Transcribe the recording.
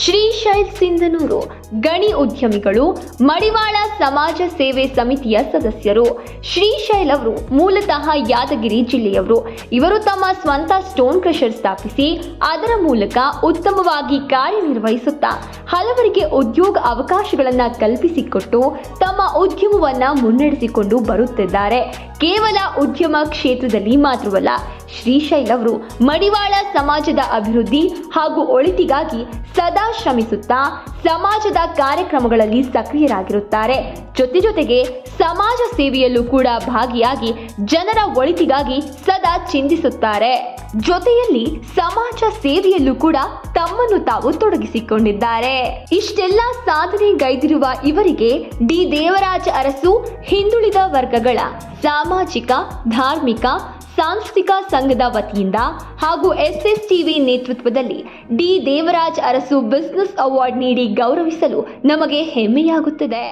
ಶ್ರೀಶೈಲ್ ಸಿಂಧನೂರು ಗಣಿ ಉದ್ಯಮಿಗಳು, ಮಡಿವಾಳ ಸಮಾಜ ಸೇವೆ ಸಮಿತಿಯ ಸದಸ್ಯರು. ಶ್ರೀಶೈಲ್ ಅವರು ಮೂಲತಃ ಯಾದಗಿರಿ ಜಿಲ್ಲೆಯವರು. ಇವರು ತಮ್ಮ ಸ್ವಂತ ಸ್ಟೋನ್ ಕ್ರಷರ್ ಸ್ಥಾಪಿಸಿ ಅದರ ಮೂಲಕ ಉತ್ತಮವಾಗಿ ಕಾರ್ಯನಿರ್ವಹಿಸುತ್ತಾ ಹಲವರಿಗೆ ಉದ್ಯೋಗ ಅವಕಾಶಗಳನ್ನು ಕಲ್ಪಿಸಿಕೊಟ್ಟು ತಮ್ಮ ಉದ್ಯಮವನ್ನ ಮುನ್ನಡೆಸಿಕೊಂಡು ಬರುತ್ತಿದ್ದಾರೆ. ಕೇವಲ ಉದ್ಯಮ ಕ್ಷೇತ್ರದಲ್ಲಿ ಮಾತ್ರವಲ್ಲ, ಶ್ರೀಶೈಲ್ ಅವರು ಮಡಿವಾಳ ಸಮಾಜದ ಅಭಿವೃದ್ಧಿ ಹಾಗೂ ಒಳಿತಿಗಾಗಿ ಸದಾ ಶ್ರಮಿಸುತ್ತಾ ಸಮಾಜದ ಕಾರ್ಯಕ್ರಮಗಳಲ್ಲಿ ಸಕ್ರಿಯರಾಗಿರುತ್ತಾರೆ. ಜೊತೆಗೆ ಸಮಾಜ ಸೇವೆಯಲ್ಲೂ ಕೂಡ ಭಾಗಿಯಾಗಿ ಜನರ ಒಳಿತಿಗಾಗಿ ಸದಾ ಚಿಂತಿಸುತ್ತಾರೆ. ಜೊತೆಯಲ್ಲಿ ಸಮಾಜ ಸೇವೆಯಲ್ಲೂ ಕೂಡ ತಮ್ಮನ್ನು ತಾವು ತೊಡಗಿಸಿಕೊಂಡಿದ್ದಾರೆ. ಇಷ್ಟೆಲ್ಲ ಸಾಧನೆಗೈದಿರುವ ಇವರಿಗೆ ಡಿ ದೇವರಾಜ ಅರಸು ಹಿಂದುಳಿದ ವರ್ಗಗಳ ಸಾಮಾಜಿಕ, ಧಾರ್ಮಿಕ, ಸಾಂಸ್ಕೃತಿಕ ಸಂಘದ ವತಿಯಿಂದ ಹಾಗೂ SSTV ನೇತೃತ್ವದಲ್ಲಿ D Devaraj Arasu business award ನೀಡಿ ಗೌರವಿಸಲು ನಮಗೆ ಹೆಮ್ಮೆಯಾಗುತ್ತದೆ.